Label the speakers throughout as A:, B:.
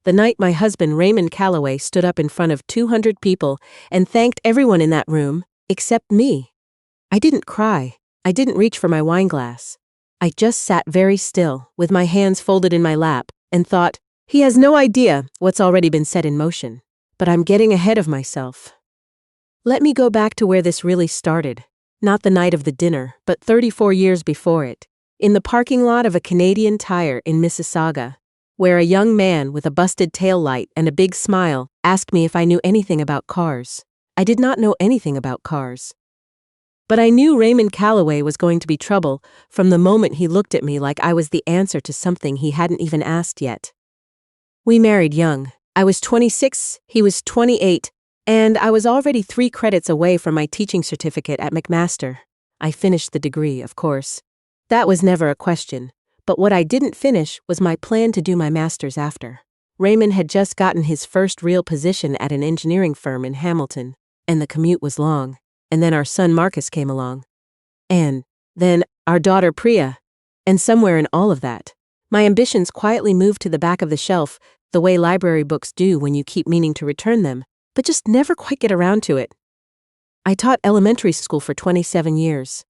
A: The night my husband Raymond Calloway stood up in front of 200 people and thanked everyone in that room, except me. I didn't cry. I didn't reach for my wine glass. I just sat very still, with my hands folded in my lap, and thought, he has no idea what's already been set in motion. But I'm getting ahead of myself. Let me go back to where this really started. Not the night of the dinner, but 34 years before it, in the parking lot of a Canadian Tire in Mississauga, where a young man with a busted tail light and a big smile asked me if I knew anything about cars. I did not know anything about cars. But I knew Raymond Calloway was going to be trouble from the moment he looked at me like I was the answer to something he hadn't even asked yet. We married young. I was 26, he was 28, and I was already 3 credits away from my teaching certificate at McMaster. I finished the degree, of course. That was never a question, but what I didn't finish was my plan to do my master's after. Raymond had just gotten his first real position at an engineering firm in Hamilton, and the commute was long. And then our son Marcus came along. And then our daughter Priya. And somewhere in all of that, my ambitions quietly moved to the back of the shelf, the way library books do when you keep meaning to return them, but just never quite get around to it. I taught elementary school for 27 years.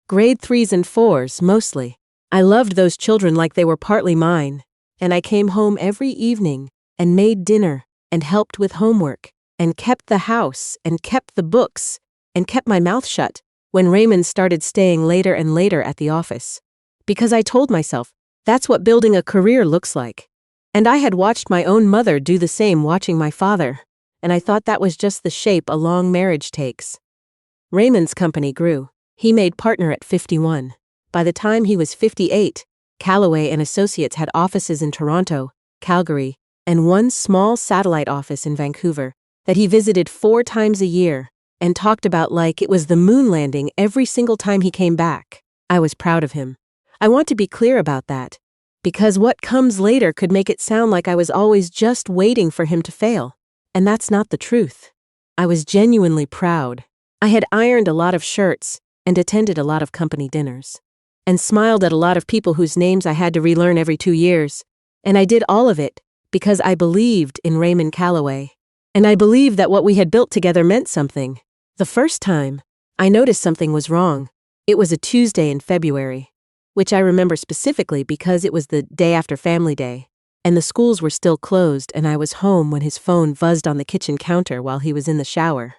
A: Grade 3s and 4s, mostly. I loved those children like they were partly mine, and I came home every evening and made dinner and helped with homework and kept the house and kept the books and kept my mouth shut when Raymond started staying later and later at the office. Because I told myself, that's what building a career looks like. And I had watched my own mother do the same watching my father, and I thought that was just the shape a long marriage takes. Raymond's company grew. He made partner at 51. By the time he was 58, Calloway and Associates had offices in Toronto, Calgary, and one small satellite office in Vancouver that he visited 4 times a year and talked about like it was the moon landing every single time he came back. I was proud of him. I want to be clear about that, because what comes later could make it sound like I was always just waiting for him to fail, and that's not the truth. I was genuinely proud. I had ironed a lot of shirts and attended a lot of company dinners, and smiled at a lot of people whose names I had to relearn every 2 years, and I did all of it because I believed in Raymond Calloway, and I believed that what we had built together meant something. The first time, I noticed something was wrong. It was a Tuesday in February, which I remember specifically because it was the day after Family Day, and the schools were still closed, and I was home when his phone buzzed on the kitchen counter while he was in the shower.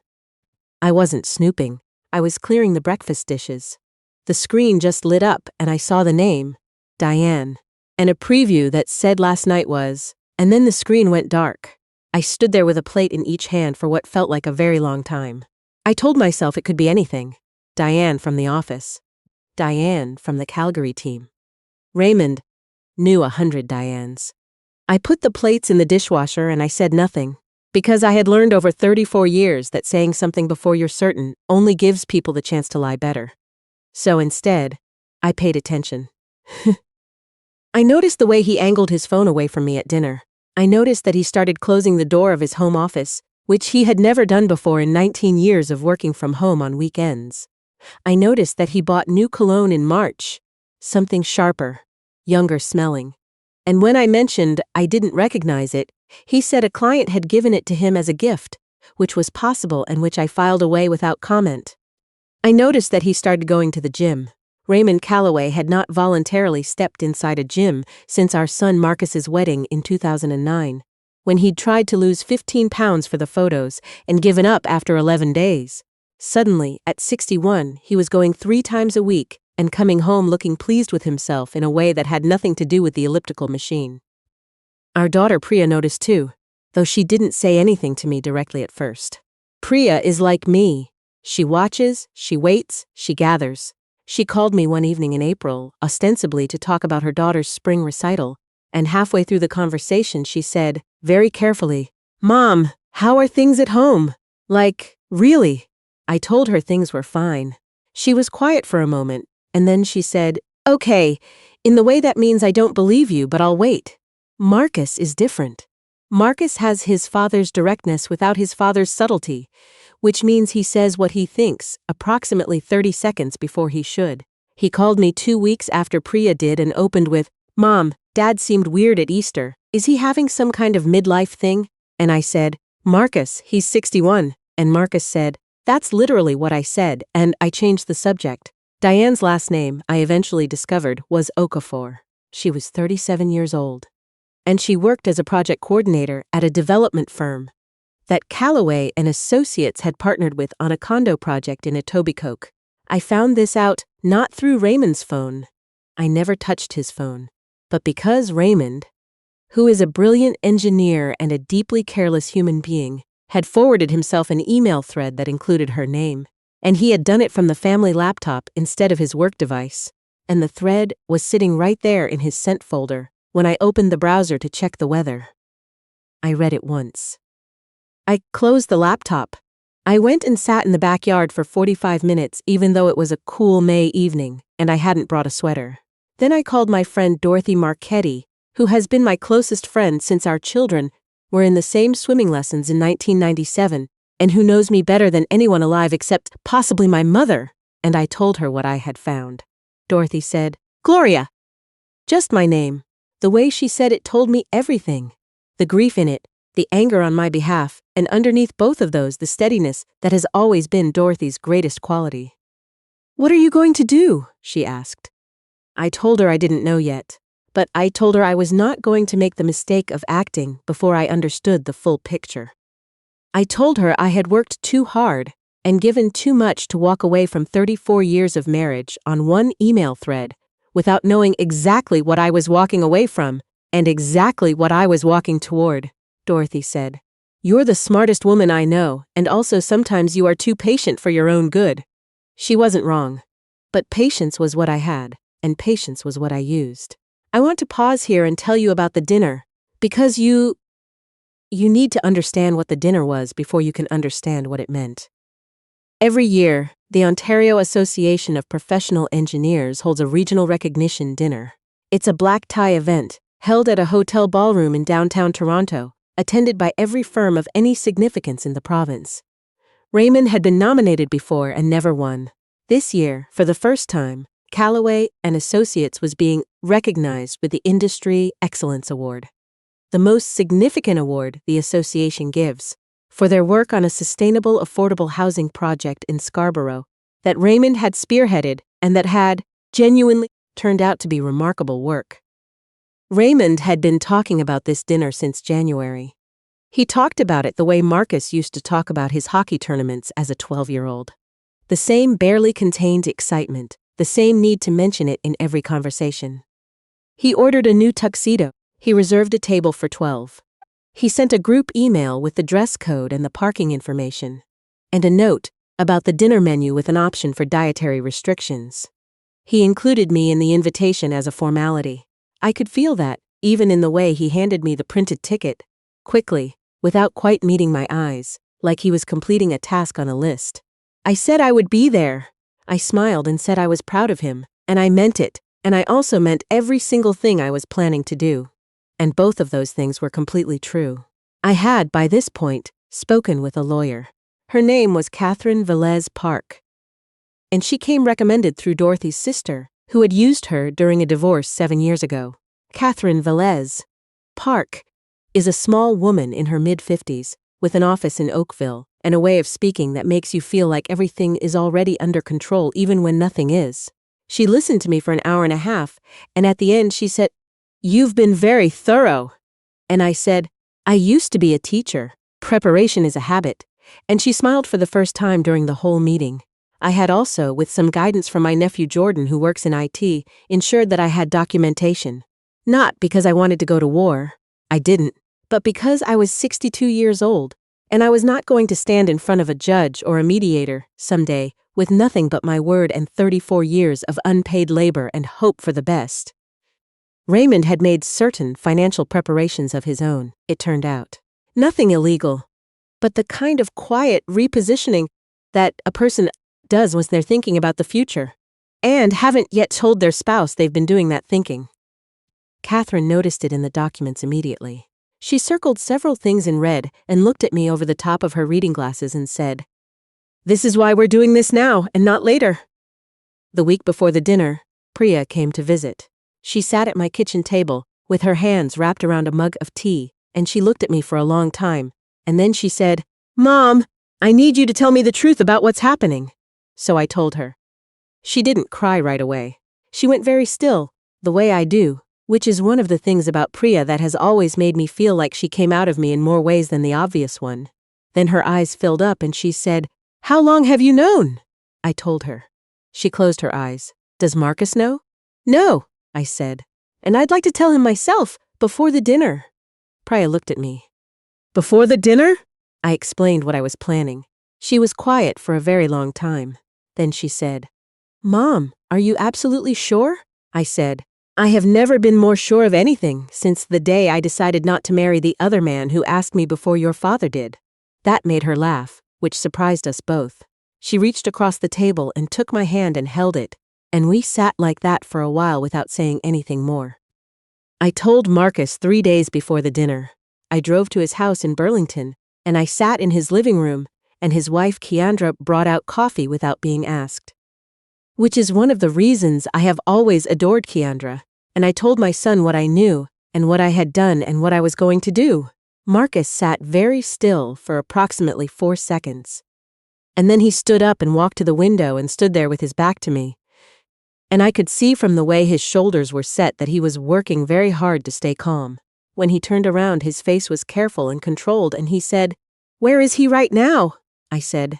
A: I wasn't snooping. I was clearing the breakfast dishes. The screen just lit up, and I saw the name, Diane, and a preview that said last night was, and then the screen went dark. I stood there with a plate in each hand for what felt like a very long time. I told myself it could be anything. Diane from the office. Diane from the Calgary team. Raymond knew 100 Dianes. I put the plates in the dishwasher and I said nothing, because I had learned over 34 years that saying something before you're certain only gives people the chance to lie better. So instead, I paid attention. I noticed the way he angled his phone away from me at dinner. I noticed that he started closing the door of his home office, which he had never done before in 19 years of working from home on weekends. I noticed that he bought new cologne in March, something sharper, younger smelling. And when I mentioned I didn't recognize it, he said a client had given it to him as a gift, which was possible and which I filed away without comment. I noticed that he started going to the gym. Raymond Calloway had not voluntarily stepped inside a gym since our son Marcus's wedding in 2009. When he'd tried to lose 15 pounds for the photos and given up after 11 days. Suddenly, at 61, he was going 3 times a week and coming home looking pleased with himself in a way that had nothing to do with the elliptical machine. Our daughter Priya noticed too, though she didn't say anything to me directly at first. Priya is like me. She watches, she waits, she gathers. She called me one evening in April, ostensibly to talk about her daughter's spring recital, and halfway through the conversation she said, very carefully, "Mom, how are things at home? Like, really?" I told her things were fine. She was quiet for a moment, and then she said, "Okay, in the way that means I don't believe you, but I'll wait. Marcus is different. Marcus has his father's directness without his father's subtlety, which means he says what he thinks approximately 30 seconds before he should. He called me 2 weeks after Priya did and opened with, 'Mom, Dad seemed weird at Easter. Is he having some kind of midlife thing? And I said, Marcus, he's 61. And Marcus said, that's literally what I said, and I changed the subject. Diane's last name, I eventually discovered, was Okafor. She was 37 years old. And she worked as a project coordinator at a development firm that Callaway and Associates had partnered with on a condo project in Etobicoke. I found this out not through Raymond's phone. I never touched his phone. But because Raymond, who is a brilliant engineer and a deeply careless human being, had forwarded himself an email thread that included her name, and he had done it from the family laptop instead of his work device, and the thread was sitting right there in his sent folder when I opened the browser to check the weather. I read it once. I closed the laptop. I went and sat in the backyard for 45 minutes even though it was a cool May evening and I hadn't brought a sweater. Then I called my friend Dorothy Marchetti, who has been my closest friend since our children were in the same swimming lessons in 1997, and who knows me better than anyone alive except possibly my mother, and I told her what I had found. Dorothy said, Gloria. Just my name. The way she said it told me everything. The grief in it, the anger on my behalf, and underneath both of those the steadiness that has always been Dorothy's greatest quality. What are you going to do? She asked. I told her I didn't know yet, but I told her I was not going to make the mistake of acting before I understood the full picture. I told her I had worked too hard and given too much to walk away from 34 years of marriage on one email thread without knowing exactly what I was walking away from and exactly what I was walking toward. Dorothy said, You're the smartest woman I know, and also sometimes you are too patient for your own good. She wasn't wrong. But patience was what I had, and patience was what I used. I want to pause here and tell you about the dinner, because you need to understand what the dinner was before you can understand what it meant. Every year, the Ontario Association of Professional Engineers holds a regional recognition dinner. It's a black tie event, held at a hotel ballroom in downtown Toronto, attended by every firm of any significance in the province. Raymond had been nominated before and never won. This year, for the first time, Callaway and Associates was being recognized with the Industry Excellence Award, the most significant award the association gives, for their work on a sustainable, affordable housing project in Scarborough that Raymond had spearheaded and that had genuinely turned out to be remarkable work. Raymond had been talking about this dinner since January. He talked about it the way Marcus used to talk about his hockey tournaments as a 12-year-old. The same barely contained excitement, the same need to mention it in every conversation. He ordered a new tuxedo. He reserved a table for 12. He sent a group email with the dress code and the parking information, and a note about the dinner menu with an option for dietary restrictions. He included me in the invitation as a formality. I could feel that, even in the way he handed me the printed ticket, quickly, without quite meeting my eyes, like he was completing a task on a list. I said I would be there. I smiled and said I was proud of him, and I meant it, and I also meant every single thing I was planning to do. And both of those things were completely true. I had, by this point, spoken with a lawyer. Her name was Catherine Velez Park, and she came recommended through Dorothy's sister, who had used her during a divorce 7 years ago. Catherine Velez Park is a small woman in her mid-50s, with an office in Oakville, and a way of speaking that makes you feel like everything is already under control even when nothing is. She listened to me for an hour and a half, and at the end she said, You've been very thorough. And I said, I used to be a teacher. Preparation is a habit. And she smiled for the first time during the whole meeting. I had also, with some guidance from my nephew Jordan, who works in IT, ensured that I had documentation. Not because I wanted to go to war. I didn't. But because I was 62 years old, and I was not going to stand in front of a judge or a mediator someday with nothing but my word and 34 years of unpaid labor and hope for the best. Raymond had made certain financial preparations of his own, it turned out. Nothing illegal, but the kind of quiet repositioning that a person does when they're thinking about the future, and haven't yet told their spouse they've been doing that thinking. Catherine noticed it in the documents immediately. She circled several things in red and looked at me over the top of her reading glasses and said, This is why we're doing this now and not later. The week before the dinner, Priya came to visit. She sat at my kitchen table, with her hands wrapped around a mug of tea, and she looked at me for a long time, and then she said, "Mom, I need you to tell me the truth about what's happening." So I told her. She didn't cry right away. She went very still, the way I do, which is one of the things about Priya that has always made me feel like she came out of me in more ways than the obvious one. Then her eyes filled up and she said, "How long have you known?" I told her. She closed her eyes. "Does Marcus know?" "No," I said. "And I'd like to tell him myself, before the dinner." Priya looked at me. "Before the dinner?" I explained what I was planning. She was quiet for a very long time. Then she said, "Mom, are you absolutely sure?" I said, "I have never been more sure of anything since the day I decided not to marry the other man who asked me before your father did." That made her laugh, which surprised us both. She reached across the table and took my hand and held it, and we sat like that for a while without saying anything more. I told Marcus 3 days before the dinner. I drove to his house in Burlington, and I sat in his living room, and his wife Keandra brought out coffee without being asked. Which is one of the reasons I have always adored Keandra, and I told my son what I knew, and what I had done and what I was going to do. Marcus sat very still for approximately 4 seconds. And then he stood up and walked to the window and stood there with his back to me. And I could see from the way his shoulders were set that he was working very hard to stay calm. When he turned around, his face was careful and controlled, and he said, "Where is he right now?" I said,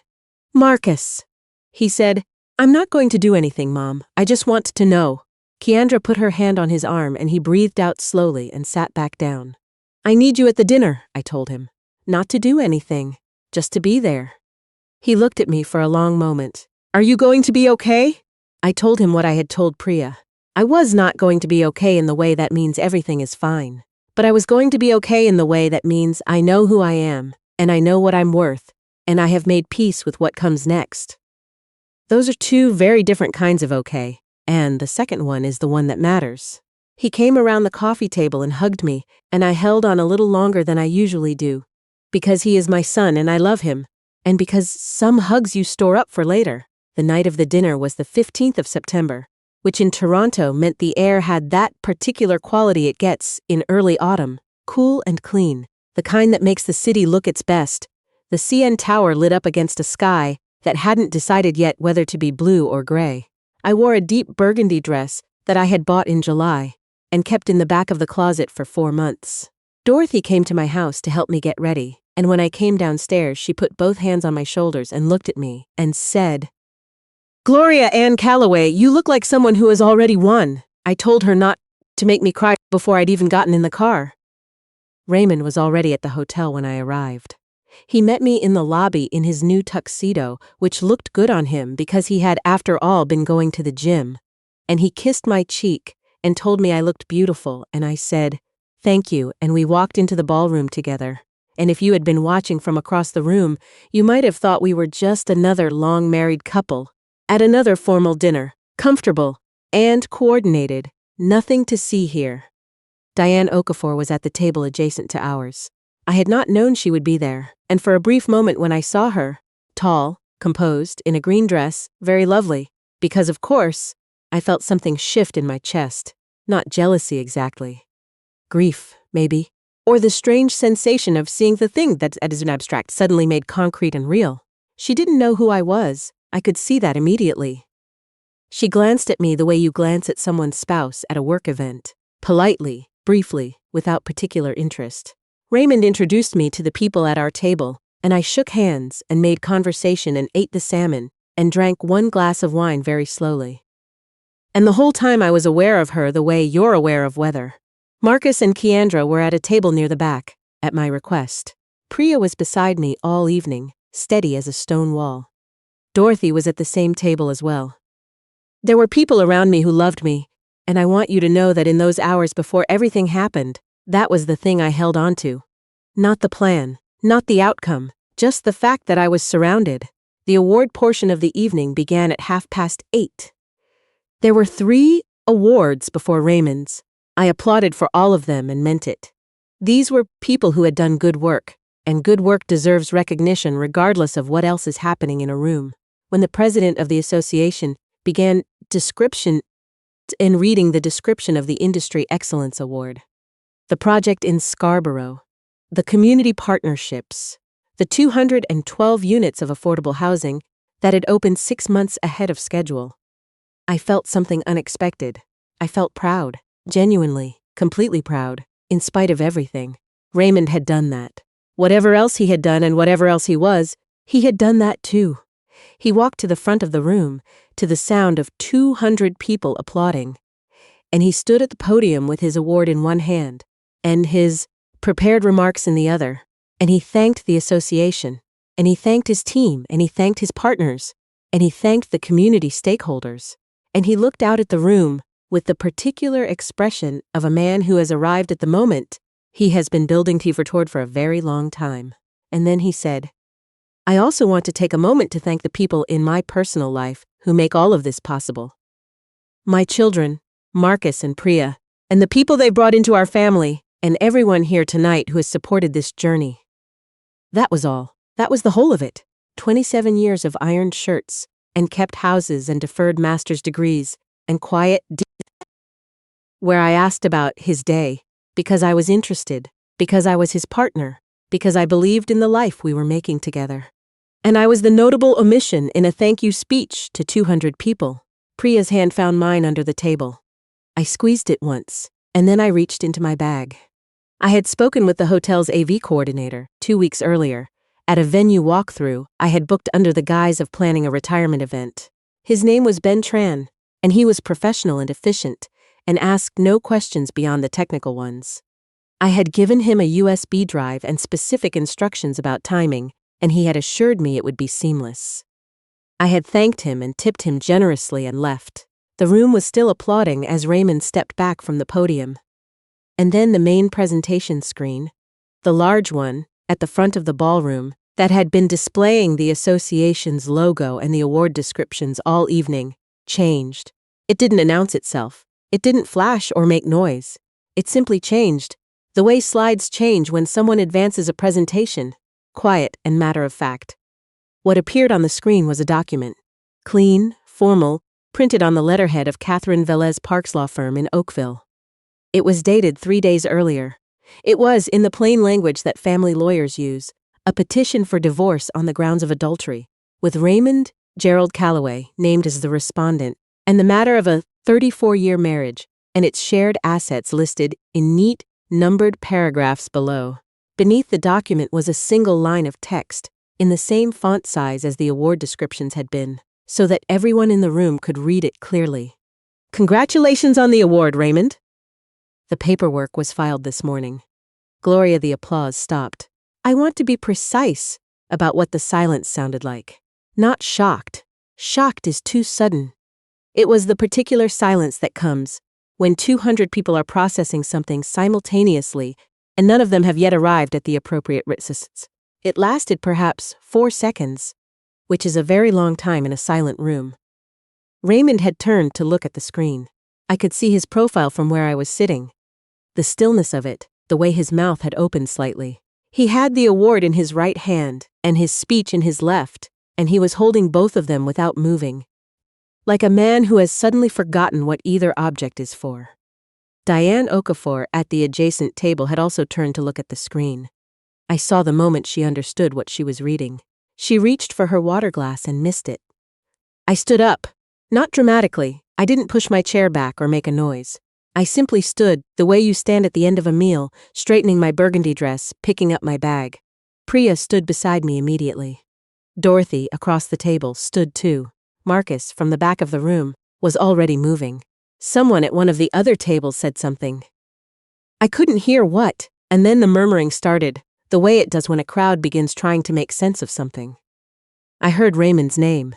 A: "Marcus." He said, "I'm not going to do anything, Mom. I just want to know." Keandra put her hand on his arm and he breathed out slowly and sat back down. "I need you at the dinner," I told him. "Not to do anything, just to be there." He looked at me for a long moment. "Are you going to be okay?" I told him what I had told Priya. I was not going to be okay in the way that means everything is fine. But I was going to be okay in the way that means I know who I am, and I know what I'm worth, and I have made peace with what comes next. Those are 2 very different kinds of okay, and the second one is the one that matters. He came around the coffee table and hugged me, and I held on a little longer than I usually do. Because he is my son and I love him, and because some hugs you store up for later. The night of the dinner was the 15th of September, which in Toronto meant the air had that particular quality it gets in early autumn, cool and clean, the kind that makes the city look its best. The CN Tower lit up against a sky that hadn't decided yet whether to be blue or gray. I wore a deep burgundy dress that I had bought in July and kept in the back of the closet for 4 months. Dorothy came to my house to help me get ready, and when I came downstairs, she put both hands on my shoulders and looked at me and said, "Gloria Ann Calloway, you look like someone who has already won." I told her not to make me cry before I'd even gotten in the car. Raymond was already at the hotel when I arrived. He met me in the lobby in his new tuxedo, which looked good on him because he had, after all, been going to the gym. And he kissed my cheek and told me I looked beautiful, and I said, "Thank you," and we walked into the ballroom together. And if you had been watching from across the room, you might have thought we were just another long-married couple at another formal dinner, comfortable and coordinated, nothing to see here. Diane Okafor was at the table adjacent to ours. I had not known she would be there, and for a brief moment when I saw her, tall, composed, in a green dress, very lovely, because of course, I felt something shift in my chest. Not jealousy exactly. Grief, maybe. Or the strange sensation of seeing the thing that is an abstract suddenly made concrete and real. She didn't know who I was. I could see that immediately. She glanced at me the way you glance at someone's spouse at a work event. Politely, briefly, without particular interest. Raymond introduced me to the people at our table, and I shook hands and made conversation and ate the salmon and drank 1 glass of wine very slowly. And the whole time I was aware of her the way you're aware of weather. Marcus and Keandra were at a table near the back, at my request. Priya was beside me all evening, steady as a stone wall. Dorothy was at the same table as well. There were people around me who loved me, and I want you to know that in those hours before everything happened, that was the thing I held on to. Not the plan, not the outcome, just the fact that I was surrounded. The award portion of the evening began at 8:30. There were 3 awards before Raymond's. I applauded for all of them and meant it. These were people who had done good work, and good work deserves recognition regardless of what else is happening in a room. When the president of the association began reading the description of the Industry Excellence Award, the project in Scarborough, the community partnerships, the 212 units of affordable housing that had opened 6 months ahead of schedule. I felt something unexpected. I felt proud, genuinely, completely proud, in spite of everything. Raymond had done that. Whatever else he had done and whatever else he had done that too. He walked to the front of the room, to the sound of 200 people applauding. And he stood at the podium with his award in one hand, and his prepared remarks in the other. And he thanked the association, and he thanked his team, and he thanked his partners, and he thanked the community stakeholders. And he looked out at the room with the particular expression of a man who has arrived at the moment he has been building toward for a very long time. And then he said, I also want to take a moment to thank the people in my personal life who make all of this possible. My children, Marcus and Priya, and the people they brought into our family, and everyone here tonight who has supported this journey. That was all. That was the whole of it. 27 years of ironed shirts, and kept houses and deferred master's degrees, and quiet where I asked about his day, because I was interested, because I was his partner, because I believed in the life we were making together. And I was the notable omission in a thank you speech to 200 people. Priya's hand found mine under the table. I squeezed it once, and then I reached into my bag. I had spoken with the hotel's AV coordinator 2 weeks earlier. At a venue walkthrough I had booked under the guise of planning a retirement event. His name was Ben Tran, and he was professional and efficient, and asked no questions beyond the technical ones. I had given him a USB drive and specific instructions about timing, and he had assured me it would be seamless. I had thanked him and tipped him generously and left. The room was still applauding as Raymond stepped back from the podium. And then the main presentation screen, the large one at the front of the ballroom, that had been displaying the association's logo and the award descriptions all evening, changed. It didn't announce itself. It didn't flash or make noise. It simply changed, the way slides change when someone advances a presentation, quiet and matter of fact. What appeared on the screen was a document, clean, formal, printed on the letterhead of Catherine Velez Park's law firm in Oakville. It was dated 3 days earlier. It was, in the plain language that family lawyers use, a petition for divorce on the grounds of adultery, with Raymond Gerald Calloway named as the respondent, and the matter of a 34-year marriage and its shared assets listed in neat, numbered paragraphs below. Beneath the document was a single line of text, in the same font size as the award descriptions had been, so that everyone in the room could read it clearly. Congratulations on the award, Raymond. The paperwork was filed this morning. Gloria, the applause stopped. I want to be precise about what the silence sounded like. Not shocked. Shocked is too sudden. It was the particular silence that comes when 200 people are processing something simultaneously and none of them have yet arrived at the appropriate resistance. It lasted perhaps 4 seconds, which is a very long time in a silent room. Raymond had turned to look at the screen. I could see his profile from where I was sitting. The stillness of it, the way his mouth had opened slightly. He had the award in his right hand and his speech in his left, and he was holding both of them without moving, like a man who has suddenly forgotten what either object is for. Diane Okafor at the adjacent table had also turned to look at the screen. I saw the moment she understood what she was reading. She reached for her water glass and missed it. I stood up. Not dramatically. I didn't push my chair back or make a noise. I simply stood, the way you stand at the end of a meal, straightening my burgundy dress, picking up my bag. Priya stood beside me immediately. Dorothy, across the table, stood too. Marcus, from the back of the room, was already moving. Someone at one of the other tables said something. I couldn't hear what, and then the murmuring started, the way it does when a crowd begins trying to make sense of something. I heard Raymond's name.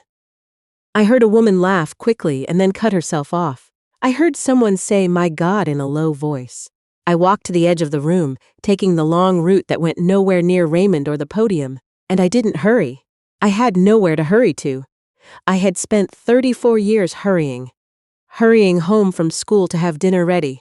A: I heard a woman laugh quickly and then cut herself off. I heard someone say, "My God," in a low voice. I walked to the edge of the room, taking the long route that went nowhere near Raymond or the podium, and I didn't hurry. I had nowhere to hurry to. I had spent 34 years hurrying home from school to have dinner ready,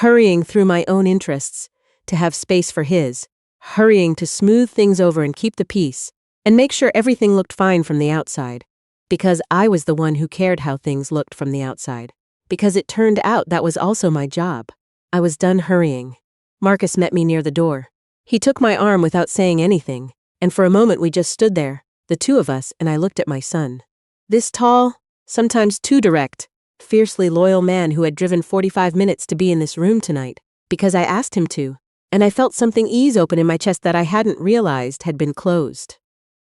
A: hurrying through my own interests to have space for his, hurrying to smooth things over and keep the peace, and make sure everything looked fine from the outside, because I was the one who cared how things looked from the outside. Because it turned out that was also my job. I was done hurrying. Marcus met me near the door. He took my arm without saying anything, and for a moment we just stood there, the two of us, and I looked at my son. This tall, sometimes too direct, fiercely loyal man who had driven 45 minutes to be in this room tonight, because I asked him to, and I felt something ease open in my chest that I hadn't realized had been closed.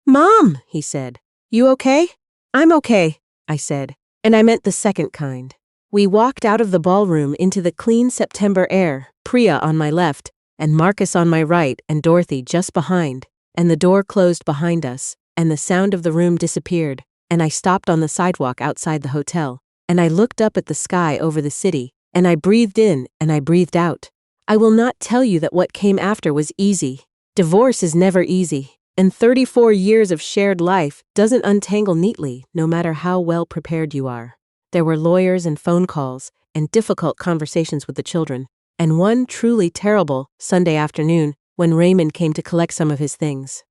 A: "Mom," he said. "You okay?" "I'm okay," I said, and I meant the second kind. We walked out of the ballroom into the clean September air, Priya on my left, and Marcus on my right, and Dorothy just behind, and the door closed behind us, and the sound of the room disappeared, and I stopped on the sidewalk outside the hotel, and I looked up at the sky over the city, and I breathed in and I breathed out. I will not tell you that what came after was easy. Divorce is never easy, and 34 years of shared life doesn't untangle neatly, no matter how well prepared you are. There were lawyers and phone calls, and difficult conversations with the children, and one truly terrible Sunday afternoon when Raymond came to collect some of his things.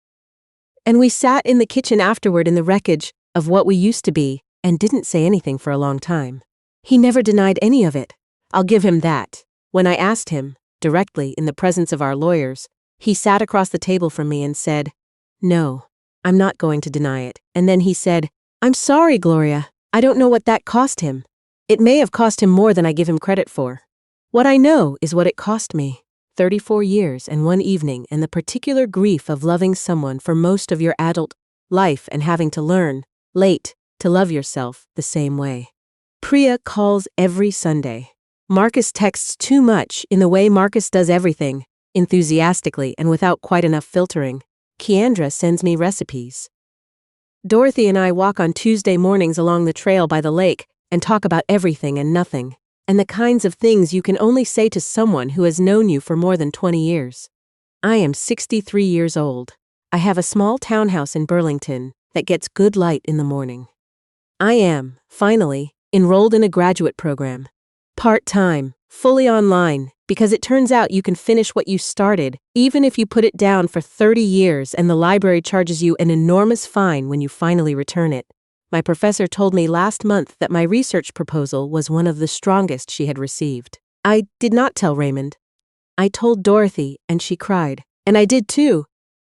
A: And we sat in the kitchen afterward in the wreckage of what we used to be, and didn't say anything for a long time. He never denied any of it. I'll give him that. When I asked him, directly in the presence of our lawyers, he sat across the table from me and said, "No, I'm not going to deny it." And then he said, "I'm sorry, Gloria. I don't know what that cost him. It may have cost him more than I give him credit for. What I know is what it cost me. 34 years and one evening, and the particular grief of loving someone for most of your adult life and having to learn, late, to love yourself the same way." Priya calls every Sunday. Marcus texts too much in the way Marcus does everything, enthusiastically and without quite enough filtering. Kiandra sends me recipes. Dorothy and I walk on Tuesday mornings along the trail by the lake and talk about everything and nothing, and the kinds of things you can only say to someone who has known you for more than 20 years. I am 63 years old. I have a small townhouse in Burlington that gets good light in the morning. I am, finally, enrolled in a graduate program. Part-time, fully online, because it turns out you can finish what you started, even if you put it down for 30 years and the library charges you an enormous fine when you finally return it. My professor told me last month that my research proposal was one of the strongest she had received. I did not tell Raymond. I told Dorothy, and she cried. And I did too,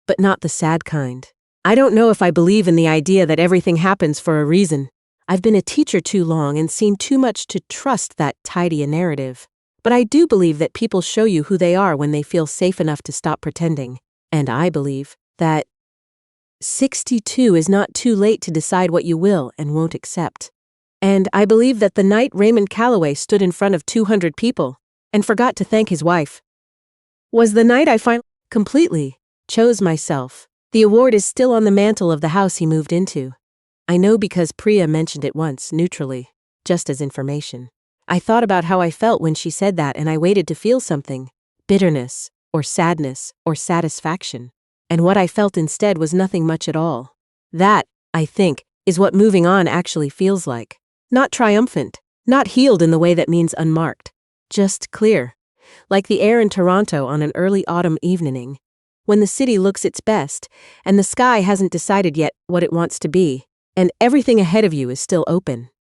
A: but not the sad kind. I don't know if I believe in the idea that everything happens for a reason. I've been a teacher too long and seen too much to trust that tidy a narrative. But I do believe that people show you who they are when they feel safe enough to stop pretending. And I believe that 62 is not too late to decide what you will and won't accept. And I believe that the night Raymond Calloway stood in front of 200 people and forgot to thank his wife was the night I finally completely chose myself. The award is still on the mantle of the house he moved into. I know because Priya mentioned it once, neutrally, just as information. I thought about how I felt when she said that, and I waited to feel something, bitterness, or sadness, or satisfaction. And what I felt instead was nothing much at all. That, I think, is what moving on actually feels like. Not triumphant, not healed in the way that means unmarked, just clear. Like the air in Toronto on an early autumn evening, when the city looks its best, and the sky hasn't decided yet what it wants to be, and everything ahead of you is still open.